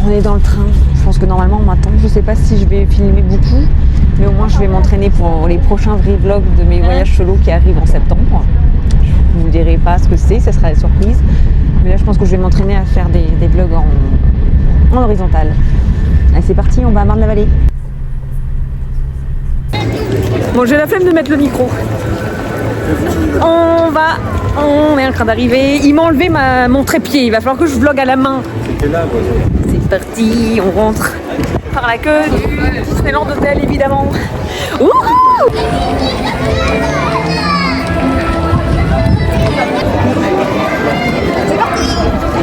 On est dans le train. Je pense que normalement on m'attend. Je sais pas si je vais filmer beaucoup, mais au moins je vais m'entraîner pour les prochains vrais vlogs de mes voyages solo qui arrivent en septembre. Je vous dirai pas ce que c'est, ça sera la surprise. Mais là je pense que je vais m'entraîner à faire des vlogs en horizontal. Allez, c'est parti, on va à Marne-la-Vallée. Bon, j'ai la flemme de mettre le micro. On est en train d'arriver. Il m'a enlevé mon trépied. Il va falloir que je vlogue à la main. C'est parti, on rentre par la queue du Disneyland Hotel, évidemment. Wouhou!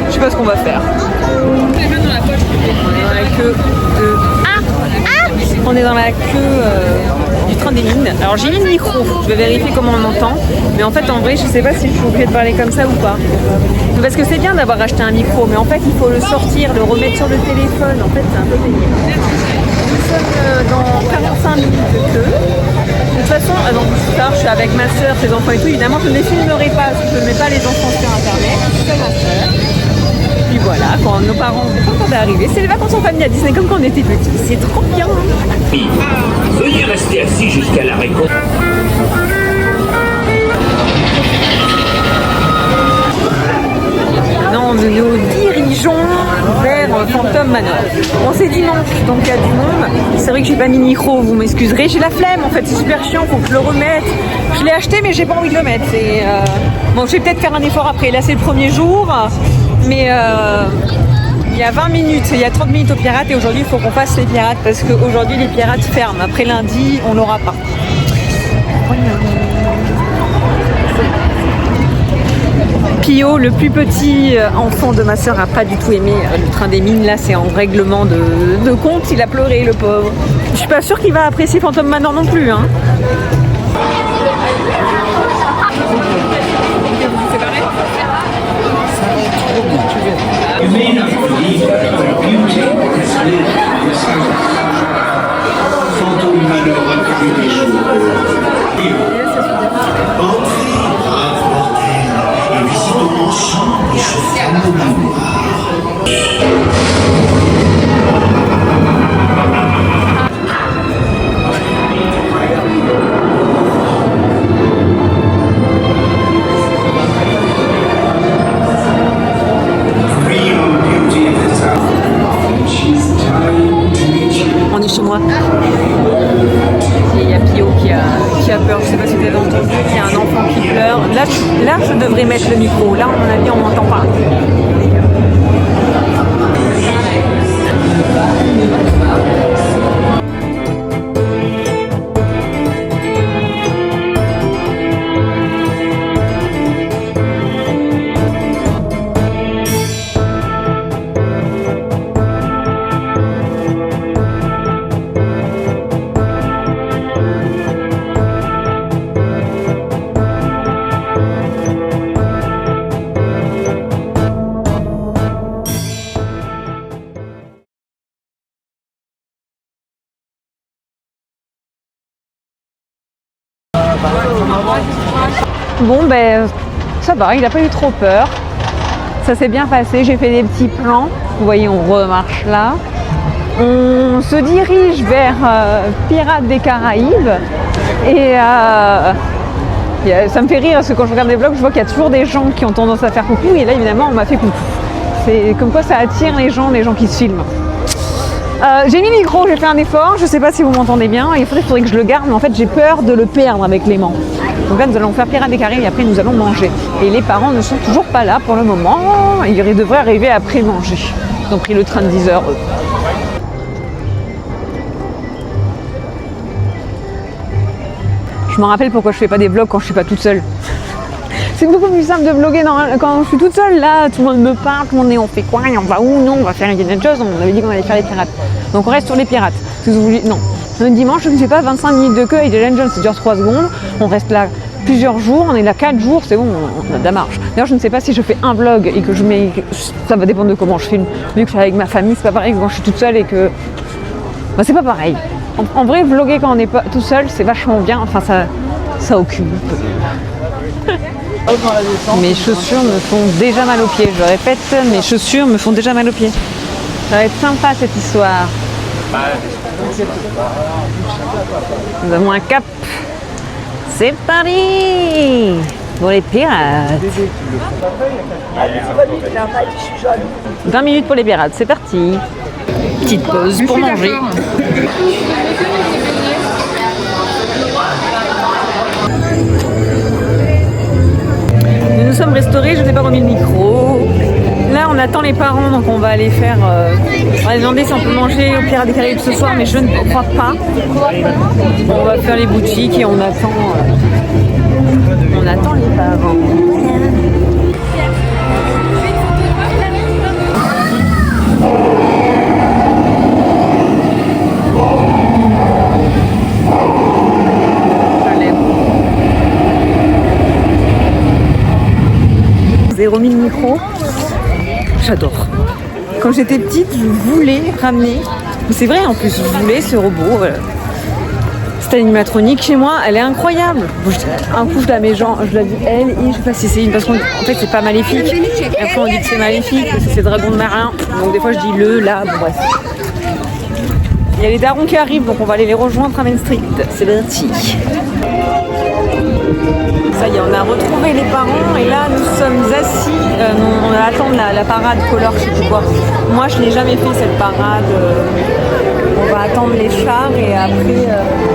Je sais pas ce qu'on va faire. On est dans la queue de... On est dans la queue du train des mines. Alors j'ai mis le micro, je vais vérifier comment on m'entend. Mais en fait en vrai je sais pas si je suis obligée de parler comme ça ou pas. Parce que c'est bien d'avoir acheté un micro, mais en fait il faut le sortir, le remettre sur le téléphone. En fait c'est un peu pénible. Nous sommes dans 45 minutes de queue. De toute façon, plus tard je suis avec ma soeur, ses enfants et tout. Évidemment je ne les filmerai pas, parce que je ne mets pas les enfants sur internet. C'est ma soeur. Puis voilà, quand nos parents sont contents d'arriver, c'est les vacances en famille à Disney comme quand on était petits, c'est trop bien. Veuillez rester assis jusqu'à la récolte. Maintenant, nous nous dirigeons vers Phantom Manor. Bon, c'est dimanche, donc il y a du monde. C'est vrai que j'ai pas mis de micro, vous m'excuserez. J'ai la flemme en fait, c'est super chiant, faut que je le remette. Je l'ai acheté, mais j'ai pas envie de le mettre. Bon, je vais peut-être faire un effort après. Là, c'est le premier jour. Mais il y a 20 minutes, il y a 30 minutes aux pirates et aujourd'hui il faut qu'on fasse les pirates parce qu'aujourd'hui les pirates ferment. Après lundi, on l'aura pas. Pio, le plus petit enfant de ma soeur, a pas du tout aimé le train des mines. Là, c'est en règlement de compte. Il a pleuré, le pauvre. Je suis pas sûre qu'il va apprécier Phantom Manor non plus. Hein. You may not believe it, but beauty has lived inside us. Phantom Manor a vu des jours. Entrez, brave mortel, et visitons ensemble ce fameux manoir. On est chez moi. Et il y a Pio qui a peur. Je sais pas si vous avez entendu, il y a un enfant qui pleure. Là, je devrais mettre le micro. Là, à mon avis, on m'entend pas. Bon ben ça va, il n'a pas eu trop peur. Ça s'est bien passé, j'ai fait des petits plans. Vous voyez, on remarche là. On se dirige vers Pirates des Caraïbes. Et ça me fait rire parce que quand je regarde les vlogs, je vois qu'il y a toujours des gens qui ont tendance à faire coucou. Et là évidemment on m'a fait coucou. C'est comme quoi ça attire les gens qui se filment. J'ai mis le micro, j'ai fait un effort, je sais pas si vous m'entendez bien, il faudrait que je le garde, mais en fait j'ai peur de le perdre avec Clément. Donc là nous allons faire Pirates des Caraïbes et après nous allons manger. Et les parents ne sont toujours pas là pour le moment, ils devraient arriver après manger. Ils ont pris le train de 10h eux. Je me rappelle pourquoi je fais pas des vlogs quand je suis pas toute seule. C'est beaucoup plus simple de vlogger quand je suis toute seule. Là, tout le monde me parle, tout le monde est on fait quoi, on va où, non, on va faire Indiana Jones, on avait dit qu'on allait faire les pirates. Donc on reste sur les pirates. Si vous voulez, non. Un dimanche, je ne fais pas 25 minutes de queue avec Indiana Jones, ça dure 3 secondes. On reste là plusieurs jours, on est là 4 jours, c'est bon, on a de la marge. D'ailleurs, je ne sais pas si je fais un vlog et que je mets. Ça va dépendre de comment je filme. Vu que je suis avec ma famille, c'est pas pareil que quand je suis toute seule et que. Bah, c'est pas pareil. En vrai, vlogger quand on n'est pas tout seul, c'est vachement bien. Enfin, ça occupe. Mes chaussures me font déjà mal aux pieds. Je le répète, mes chaussures me font déjà mal aux pieds. Ça va être sympa cette histoire. Nous avons un cap. C'est Paris pour les pirates. 20 minutes pour les pirates, c'est parti. Petite pause pour manger. Nous nous sommes restaurés, je n'ai pas remis le micro. Là, on attend les parents, donc on va aller faire. On va demander si on peut manger au Pirates des Caraïbes ce soir, mais je ne crois pas. On va faire les boutiques et on attend. On attend les parents. J'ai remis le micro. J'adore. Quand j'étais petite, je voulais ramener. C'est vrai en plus, je voulais ce robot. Cette animatronique chez moi, elle est incroyable. Un coup, je la mets genre, je la dis elle et je sais pas si c'est une parce qu'en fait c'est pas maléfique. Et après on dit que c'est maléfique, que c'est dragon de marin. Donc des fois je dis le, là, bon bref. Il y a les darons qui arrivent, donc on va aller les rejoindre à Main Street. C'est parti. Ça y est, on a retrouvé les parents et là nous sommes assis, on attend la parade color, je sais plus quoi. Moi je n'ai jamais fait cette parade, on va attendre les chars et après,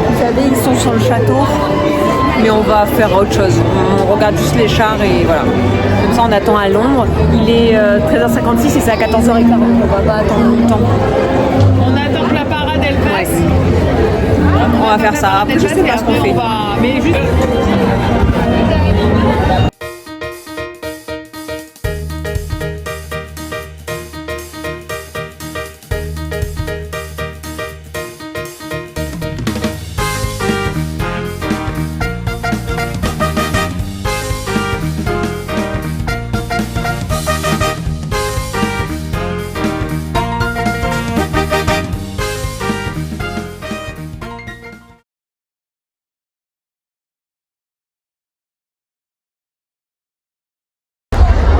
vous savez, ils sont sur le château, mais on va faire autre chose. On regarde juste les chars et voilà. Comme ça on attend à l'ombre. Il est 13h56 et c'est à 14h15, donc on va pas attendre longtemps. On attend que la parade elle passe. Ouais. On va faire ça, après je sais pas ce qu'on fait. Mais juste...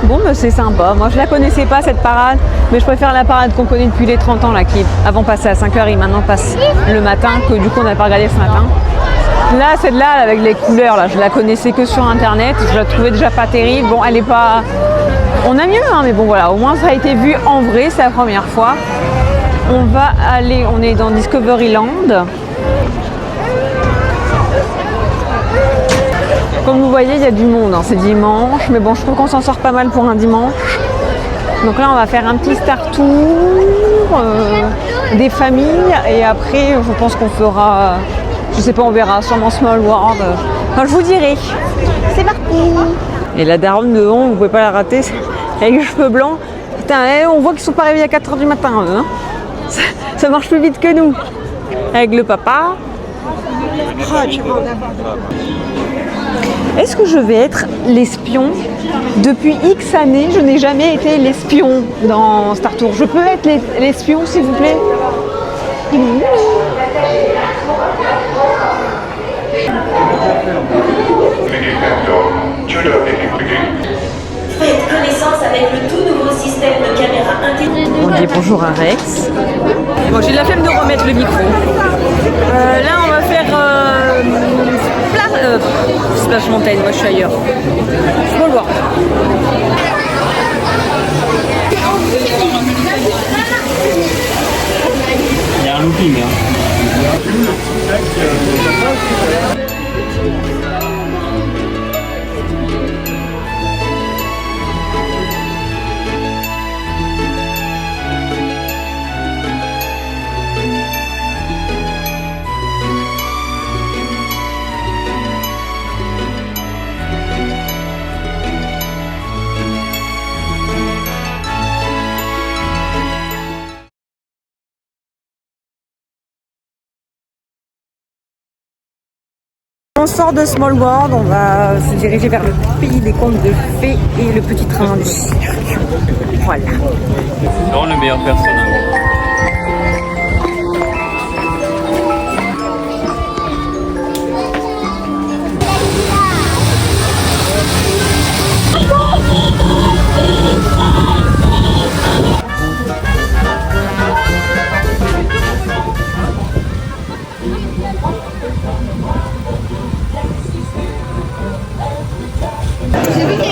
Bon, mais c'est sympa. Moi, je la connaissais pas cette parade, mais je préfère la parade qu'on connaît depuis les 30 ans, là, qui avant passait à 5h et maintenant passe le matin, que du coup on n'a pas regardé ce matin. Là, celle-là, avec les couleurs, là, je la connaissais que sur internet, je la trouvais déjà pas terrible. Bon, elle est pas. On a mieux, hein, mais bon, voilà, au moins ça a été vu en vrai, c'est la première fois. On va aller, on est dans Discoveryland. Comme vous voyez, il y a du monde, hein. C'est dimanche, mais bon, je trouve qu'on s'en sort pas mal pour un dimanche. Donc là, on va faire un petit star tour des familles et après, je pense qu'on fera, je sais pas, on verra sûrement Small World. Enfin, je vous dirai. C'est parti. Et la daronne devant, vous pouvez pas la rater, avec les cheveux blancs. Putain, on voit qu'ils sont pas réveillés à 4h du matin, eux, hein. Ça marche plus vite que nous. Avec le papa. Est-ce que je vais être l'espion? Depuis X années, je n'ai jamais été l'espion dans Star Tour. Je peux être l'espion, s'il vous plaît? Faites connaissance avec le tout nouveau système de caméra intégrée. On dit bonjour à Rex. Bon, j'ai la flemme de remettre le micro. Là, on va faire Splash Mountain. Moi, je suis ailleurs. Je peux le voir. Il y a un looping, hein. On sort de Small World, on va se diriger vers le pays des contes de fées et le petit train du cirque. Voilà. C'est vraiment le meilleur personnage.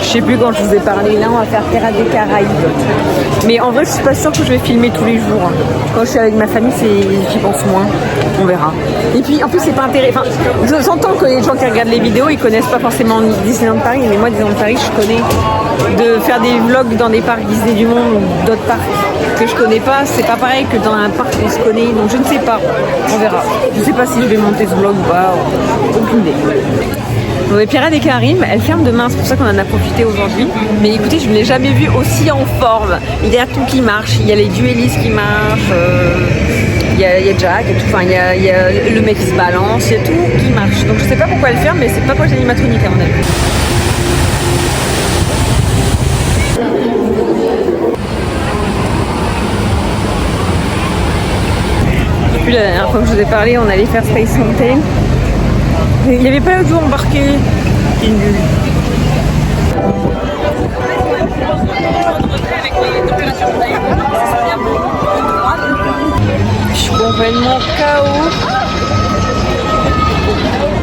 sais plus quand je vous ai parlé. Là, on va faire Pirates des Caraïbes. Mais en vrai, je suis pas sûre que je vais filmer tous les jours. Quand je suis avec ma famille, j'y pense moins. On verra. Et puis, en plus, c'est pas intéressant. Enfin, j'entends que les gens qui regardent les vidéos, ils connaissent pas forcément Disneyland Paris. Mais moi, Disneyland Paris, je connais. De faire des vlogs dans des parcs Disney du monde ou d'autres parcs que je connais pas, c'est pas pareil que dans un parc qu'on se connaît. Donc, je ne sais pas. On verra. Je sais pas si je vais monter ce vlog ou pas. Aucune idée. Bon, les Pirates des Caraïbes, elles ferment demain, c'est pour ça qu'on en a profité aujourd'hui. Mais écoutez, je ne l'ai jamais vu aussi en forme. Il y a tout qui marche, il y a les duellistes qui marchent, il y a Jack, et tout. Enfin, il y a le mec qui se balance, il y a tout qui marche. Donc je sais pas pourquoi elles ferment, mais c'est pas quoi les animatroniques à mon avis. Depuis la dernière fois que je vous ai parlé, on allait faire Space Mountain. Il n'y avait pas l'autre jour embarqué. Je suis complètement KO.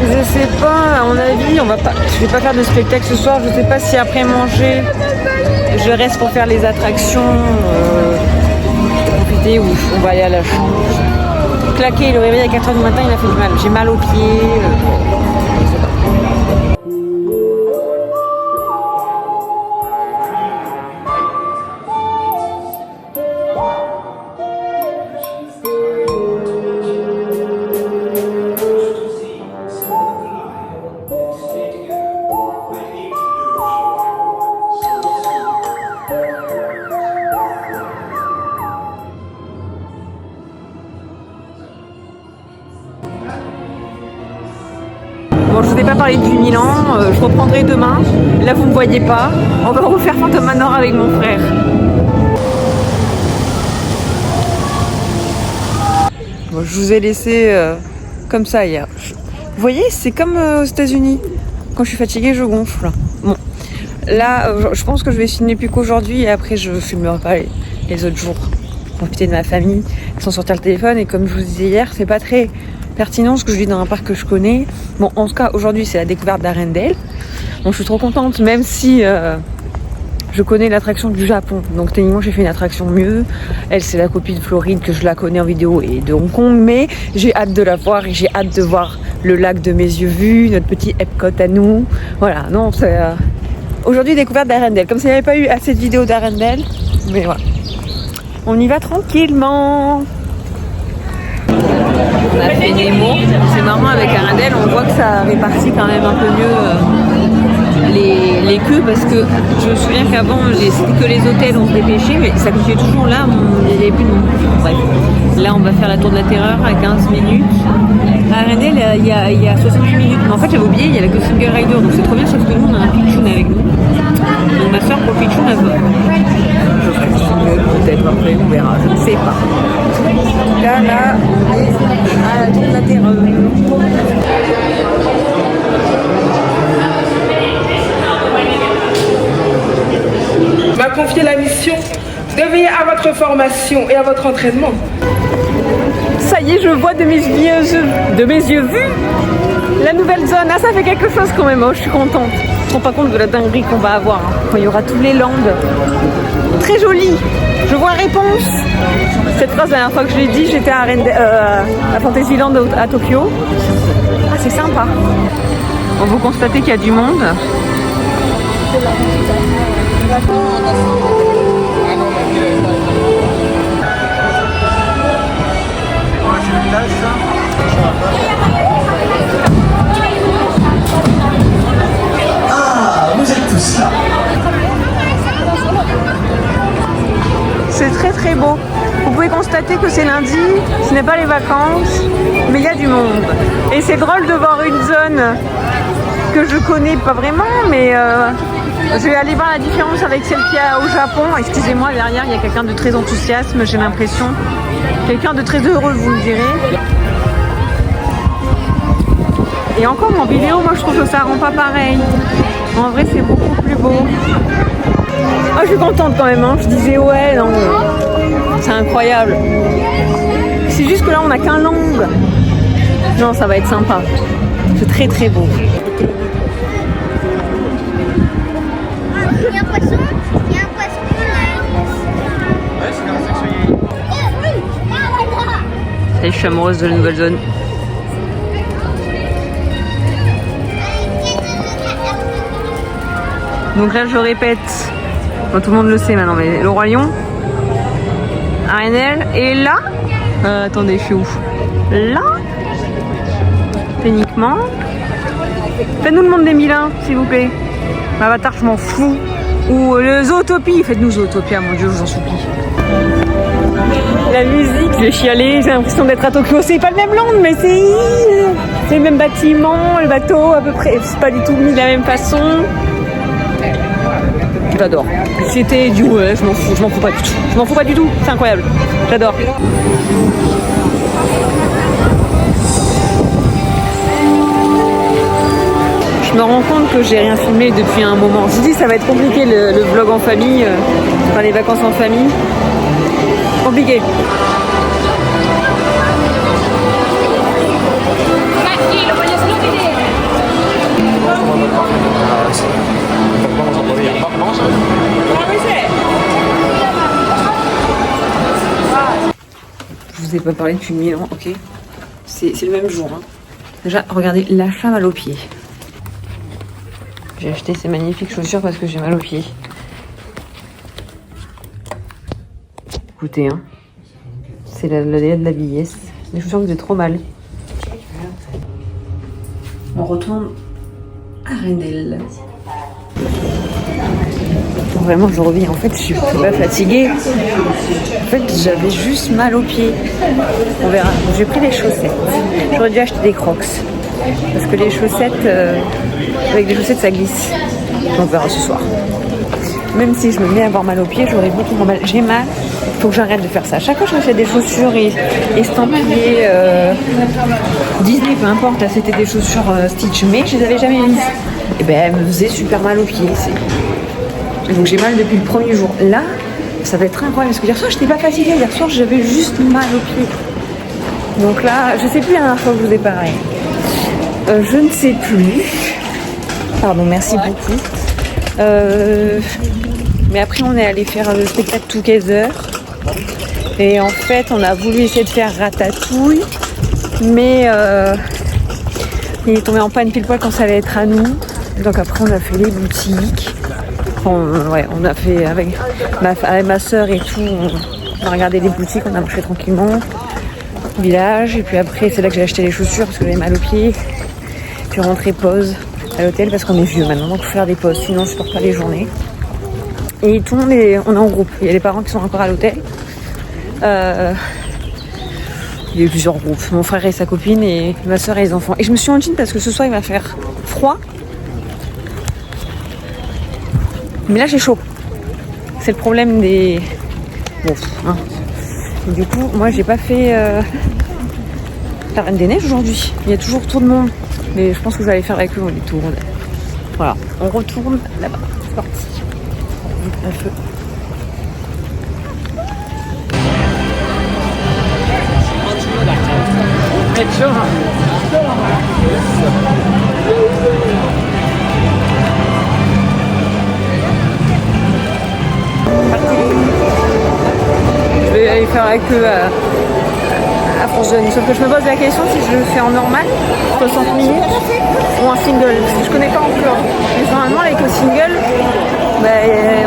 Je sais pas, à mon avis, je vais pas faire de spectacle ce soir. Je sais pas si après manger, je reste pour faire les attractions, profiter ou on va aller à la chambre. Claqué, le réveil à 4h du matin, il a fait du mal. J'ai mal aux pieds. Bon, je vous ai pas parlé depuis 1000 ans, je reprendrai demain. Là, vous ne me voyez pas. On va refaire Phantom Manor avec mon frère. Bon, je vous ai laissé comme ça hier. Vous voyez, c'est comme aux États-Unis. Quand je suis fatiguée, je gonfle. Bon, là, je pense que je vais filmer plus qu'aujourd'hui et après, je filmerai pas les autres jours. Profiter de ma famille, sans sortir le téléphone. Et comme je vous disais hier, c'est pas très pertinent ce que je vis dans un parc que je connais. Bon, en tout cas, aujourd'hui, c'est la découverte d'Arendelle. Donc, je suis trop contente, même si je connais l'attraction du Japon. Donc, techniquement, j'ai fait une attraction mieux. Elle, c'est la copie de Floride, que je la connais en vidéo, et de Hong Kong. Mais j'ai hâte de la voir et j'ai hâte de voir le lac de mes yeux vus, notre petit Epcot à nous. Voilà, non, c'est... Aujourd'hui, découverte d'Arendelle. Comme s'il n'y avait pas eu assez de vidéos d'Arendelle. Mais voilà. On y va tranquillement. On a fait Nemo. C'est marrant avec Arendelle, on voit que ça répartit quand même un peu mieux les queues parce que je me souviens qu'avant c'était que les hôtels on se dépêchait mais ça continuait toujours là, il n'y avait plus de monde. Bref, là on va faire la tour de la terreur à 15 minutes. À Arendelle il y a 68 minutes, mais en fait j'avais oublié, il y a la Single Rider donc c'est trop bien parce que nous on a un pitchoun avec nous. Donc ma soeur pour le pitchoun elle veut. Je ferai le single peut-être après, on verra, je ne sais pas. En tout cas là on est à la tour de la terreur. M'a confié la mission de veiller à votre formation et à votre entraînement. Ça y est, je vois de mes yeux vus la nouvelle zone. Ah, ça fait quelque chose quand même, oh, je suis contente. Je ne me rends pas compte de la dinguerie qu'on va avoir quand il y aura tous les landes. Très joli. Je vois réponse. Cette phrase, la dernière fois que je l'ai dit, j'étais à Fantasyland à Tokyo. Ah, c'est sympa. Bon, vous constatez qu'il y a du monde. Ah, vous êtes tous là. C'est très très beau. Vous pouvez constater que c'est lundi, ce n'est pas les vacances, mais il y a du monde. Et c'est drôle de voir une zone que je connais pas vraiment, mais je vais aller voir la différence avec celle qu'il y a au Japon. Excusez-moi, derrière il y a quelqu'un de très enthousiaste, j'ai l'impression. Quelqu'un de très heureux, vous me direz. Et encore en vidéo, moi je trouve que ça rend pas pareil. En vrai c'est beaucoup plus beau. Oh, je suis contente quand même, hein. Je disais ouais, non, c'est incroyable. C'est juste que là on n'a qu'un land. Non, ça va être sympa. C'est très très beau. je suis amoureuse de la nouvelle zone. Donc là, je répète, bon, tout le monde le sait maintenant, mais le Roi Lion, Arenelle, et là, attendez, je suis où? Là, techniquement, faites-nous le monde des Milins, s'il vous plaît. Avatar, je m'en fous. Ou le Zootopie, faites-nous Zootopia, mon Dieu, je vous en supplie. La musique, je vais chialer, j'ai l'impression d'être à Tokyo. C'est pas le même land, mais c'est le même bâtiment, le bateau à peu près, c'est pas du tout mis de la même façon. J'adore. C'était du ouais, je m'en fous pas du tout. Je m'en fous pas du tout, c'est incroyable. J'adore. Je me rends compte que j'ai rien filmé depuis un moment. Je vous dis, ça va être compliqué le vlog en famille, enfin les vacances en famille. Compliqué. Je vous ai pas parlé depuis 1000 ans, ok. C'est le même jour. Hein. Déjà, regardez, l'achat mal aux pieds. J'ai acheté ces magnifiques chaussures parce que j'ai mal aux pieds. Écoutez, hein. C'est la de la vieillesse. Les chaussures me faisaient trop mal. On retourne à Arenelle. Vraiment, je reviens. En fait, je suis pas fatiguée. En fait, j'avais juste mal aux pieds. On verra. J'ai pris des chaussettes. J'aurais dû acheter des Crocs. Parce que les chaussettes, avec des chaussettes, ça glisse. On verra ce soir. Même si je me mets à avoir mal aux pieds, j'aurais beaucoup moins mal. J'ai mal. Il faut que j'arrête de faire ça. Chaque fois que j'achète des chaussures estampillées Disney, peu importe, là c'était des chaussures Stitch, mais je les avais jamais mises. Et ben elles me faisaient super mal aux pieds. Donc j'ai mal depuis le premier jour. Là, ça va être incroyable parce que hier soir j'étais pas fatiguée. Hier soir j'avais juste mal aux pieds. Donc là, je sais plus la dernière fois que je vous ai parlé. Je ne sais plus. Pardon, merci beaucoup. Mais après on est allé faire le spectacle Together. Et en fait on a voulu essayer de faire Ratatouille. Mais il est tombé en panne pile poil quand ça allait être à nous. Donc après on a fait les boutiques. On a fait avec ma soeur et tout. On a regardé les boutiques, on a marché tranquillement. Village. Et puis après c'est là que j'ai acheté les chaussures parce que j'avais mal aux pieds. Puis rentré pause à l'hôtel parce qu'on est vieux maintenant, donc il faut faire des pauses, sinon je supporte pas les journées. Et tout le monde on est en groupe. Il y a les parents qui sont encore à l'hôtel. Il y a eu plusieurs groupes. Mon frère et sa copine et ma soeur et les enfants. Et je me suis en jean parce que ce soir il va faire froid. Mais là j'ai chaud. C'est le problème des... Bon, hein. Et du coup, moi j'ai pas fait la Reine des Neiges aujourd'hui. Il y a toujours tout le monde. Mais je pense que je vais aller faire avec eux, on est tout. Voilà, on retourne là-bas. C'est parti. Un feu. Je vais aller faire avec eux à Frozen. Sauf que je me pose la question si je le fais en normal, 60 minutes, ou un single. Parce que je connais pas encore. Mais normalement, les queues single,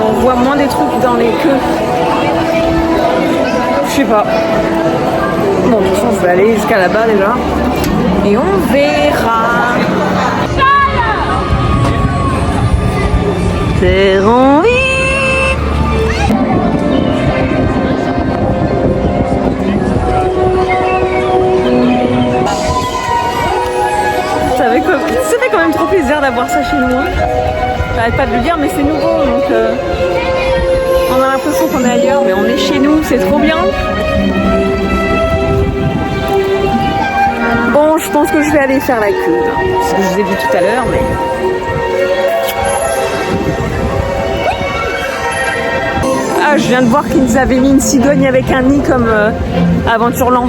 on voit moins des trucs dans les queues. Je sais pas. Bon, de toute façon, je vais aller jusqu'à là-bas déjà. Et on verra. C'est envie. Ça fait quand même trop plaisir d'avoir ça chez nous. J'arrête pas de le dire, mais c'est nouveau, donc on a l'impression qu'on est ailleurs, mais on est chez nous, c'est trop bien. Bon, je pense que je vais aller faire la queue, parce que je vous ai vu tout à l'heure, mais... Ah, je viens de voir qu'ils nous avaient mis une cigogne avec un nid comme Aventureland.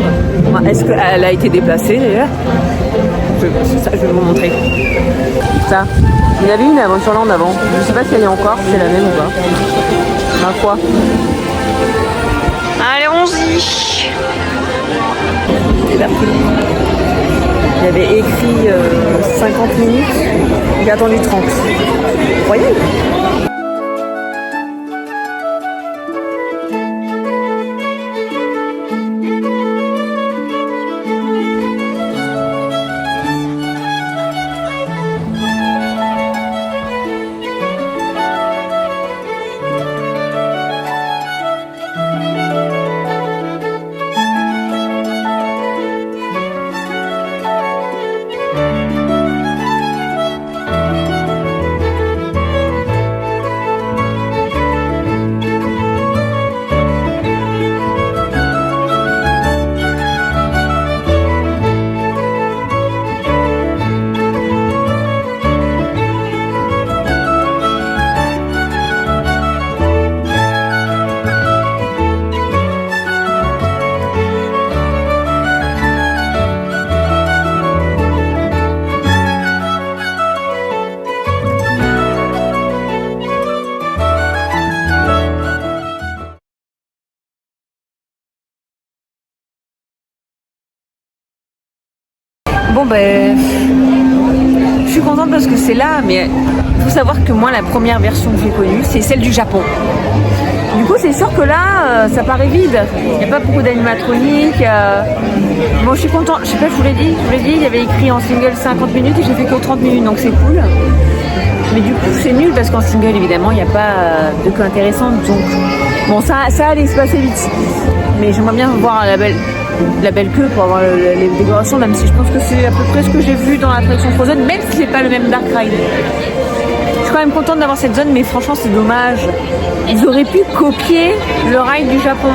Est-ce qu'elle a été déplacée d'ailleurs? Ça, je vais vous montrer. Ça. Il y en avait une à Aventureland avant. Je sais pas si elle est encore, si c'est la même ou pas. Ma foi. Allez, on-y. super cool. Il y avait écrit 50 minutes, j'ai attendu 30. Voyez. Bon ben, je suis contente parce que c'est là, mais il faut savoir que moi la première version que j'ai connue, c'est celle du Japon. Du coup c'est sûr que là, ça paraît vide. Il n'y a pas beaucoup d'animatroniques. Bon je suis contente, je sais pas, je vous l'ai dit, il y avait écrit en single 50 minutes et j'ai fait que 30 minutes, donc c'est cool. Mais du coup c'est nul parce qu'en single évidemment il n'y a pas de queue intéressante, donc bon ça allait se passer vite. Mais j'aimerais bien voir la belle queue pour avoir les décorations, même si je pense que c'est à peu près ce que j'ai vu dans l'attraction Frozen, même si c'est pas le même Dark Ride. Je suis quand même contente d'avoir cette zone, mais franchement c'est dommage. Ils auraient pu copier le ride du Japon.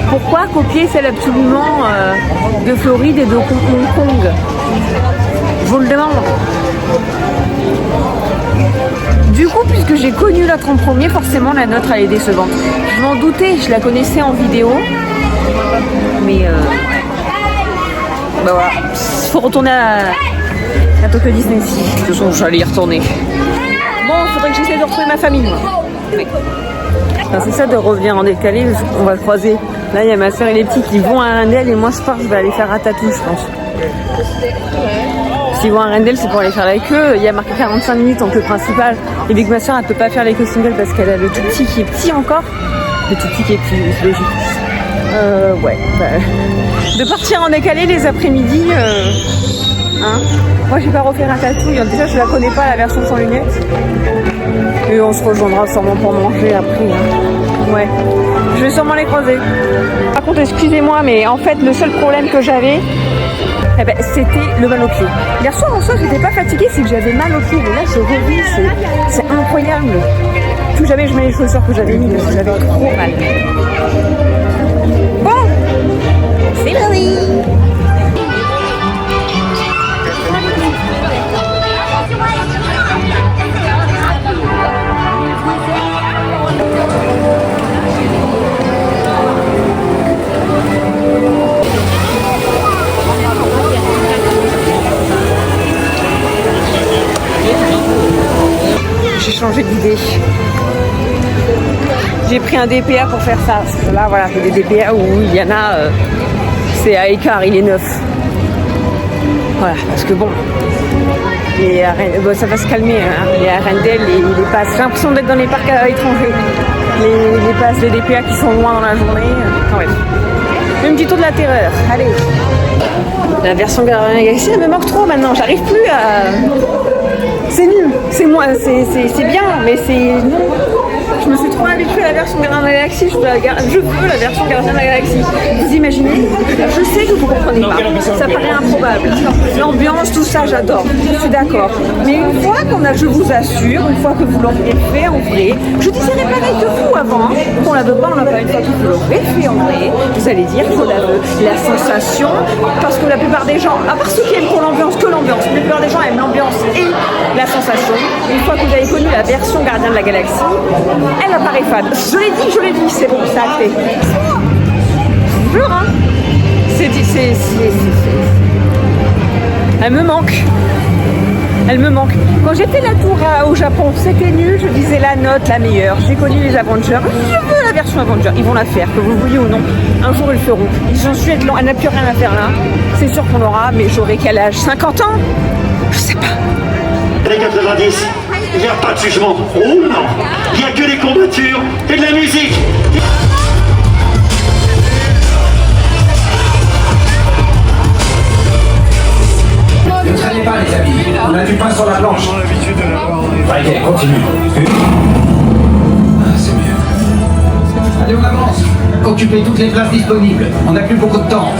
Pourquoi copier celle absolument de Floride et de Hong Kong? Je vous le demande. Du coup, puisque j'ai connu l'autre en premier, forcément la nôtre elle est décevante. Je m'en doutais, je la connaissais en vidéo. Mais bah voilà, il faut retourner à Tokyo Disney Sea. De toute façon, j'allais y retourner. Bon, il faudrait que j'essaie de retrouver ma famille, moi. Oui. Enfin, c'est ça de revenir en décalé, on va croiser. Là, il y a ma soeur et les petits qui vont à Arendelle et moi, je vais aller faire Ratatouille, je pense. S'ils vont à Arendelle, c'est pour aller faire la queue. Il y a marqué 45 minutes en queue principale. Et vu que ma soeur, elle peut pas faire les queues single parce qu'elle a le tout petit qui est petit encore. Le tout petit qui est petit, c'est logique. Ouais, bah, de partir en décalé les après-midi, hein. Moi j'ai pas refait Ratatouille, déjà je la connais pas la version sans lunettes. Et on se rejoindra sûrement pour manger après, hein. Ouais, je vais sûrement les croiser. Par contre excusez-moi, mais en fait le seul problème que j'avais, eh ben, c'était le mal au pied. Hier soir en soi j'étais pas fatiguée, c'est que j'avais mal au pied, mais là je revis, c'est incroyable. Plus jamais je mets les chaussures que j'avais mis parce que j'avais trop mal. Bon, c'est Lily. J'ai changé d'idée. J'ai pris un DPA pour faire ça. Là, voilà, c'est des DPA où il y en a, c'est à écart, il est neuf. Voilà, parce que bon, ça va se calmer. Hein. Les Arendelle, les passes, j'ai l'impression d'être dans les parcs étrangers. Les passes de DPA qui sont loin dans la journée. Enfin, bref. Un petit tour de la terreur. Allez. La version Guardians of the Galaxy, elle me manque trop maintenant. J'arrive plus à. C'est nul. C'est moi. C'est bien, mais c'est. Je me suis trop habituée à la version Guardians of the Galaxy, je veux la version Guardians of the Galaxy. Vous imaginez? Je sais que vous comprenez pas, ça paraît improbable. L'ambiance, tout ça, j'adore, je suis d'accord. Mais une fois je vous assure, une fois que vous l'aurez fait en vrai, je dirais pareil que vous avant, hein. Qu'on la veut pas, on l'a pas. Une fois que vous l'aurez fait en vrai, vous allez dire qu'on la veut. La sensation, parce que la plupart des gens, à part ceux qui aiment pour l'ambiance, que l'ambiance, la plupart des gens aiment l'ambiance et la sensation. Une fois que vous avez connu la version Guardians of the Galaxy, elle apparaît fade. Je l'ai dit, c'est bon, c'est acté. Je jure, hein. Elle me manque. Elle me manque. Quand j'ai fait la tour au Japon, c'était nul, je disais la note la meilleure. J'ai connu les Avengers. Je veux la version Avengers. Ils vont la faire, que vous le vouliez ou non. Un jour, ils le feront. J'en suis elle n'a plus rien à faire là. C'est sûr qu'on l'aura, mais j'aurai quel âge? 50 ans? Je sais pas. Les 90, il n'y a pas de jugement. Oh non, il n'y a que des combattures et de la musique. Ne traînez pas les amis, on a du pain sur la planche. On a l'habitude de l'avoir. Allez, continue. Ah, c'est mieux. Allez, on avance. Occupez toutes les places disponibles. On n'a plus beaucoup de temps.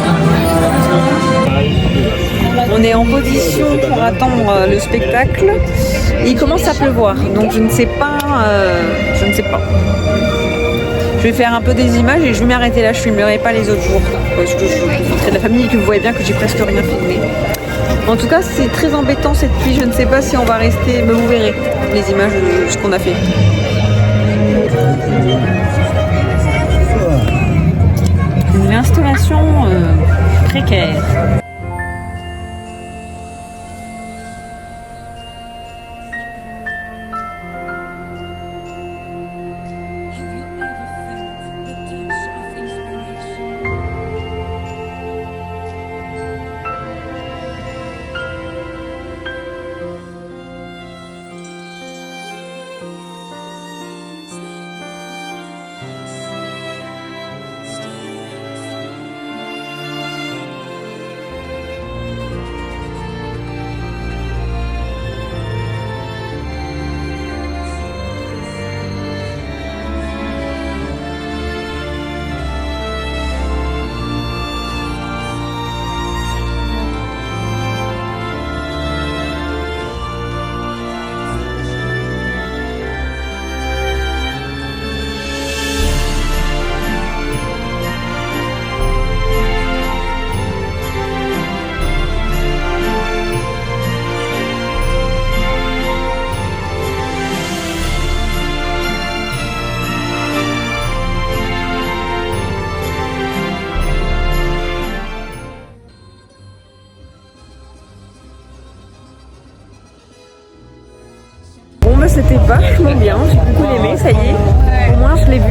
On est en position pour attendre le spectacle. Il commence à pleuvoir, donc je ne sais pas. Je vais faire un peu des images et je vais m'arrêter là. Je filmerai pas les autres jours parce que je profiterai de la famille et que vous voyez bien que j'ai presque rien filmé. En tout cas, c'est très embêtant cette pluie. Je ne sais pas si on va rester. Mais vous verrez les images de ce qu'on a fait. Une installation précaire. C'était vachement bien, j'ai beaucoup aimé, ça y est, au moins je l'ai vu.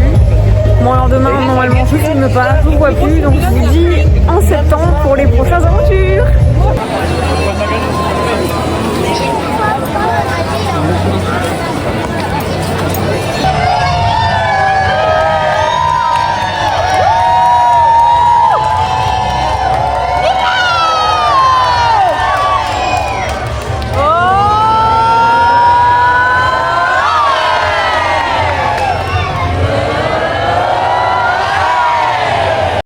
Bon alors demain normalement je filme pas, je ne vois plus, donc je vous dis en septembre pour les prochaines aventures.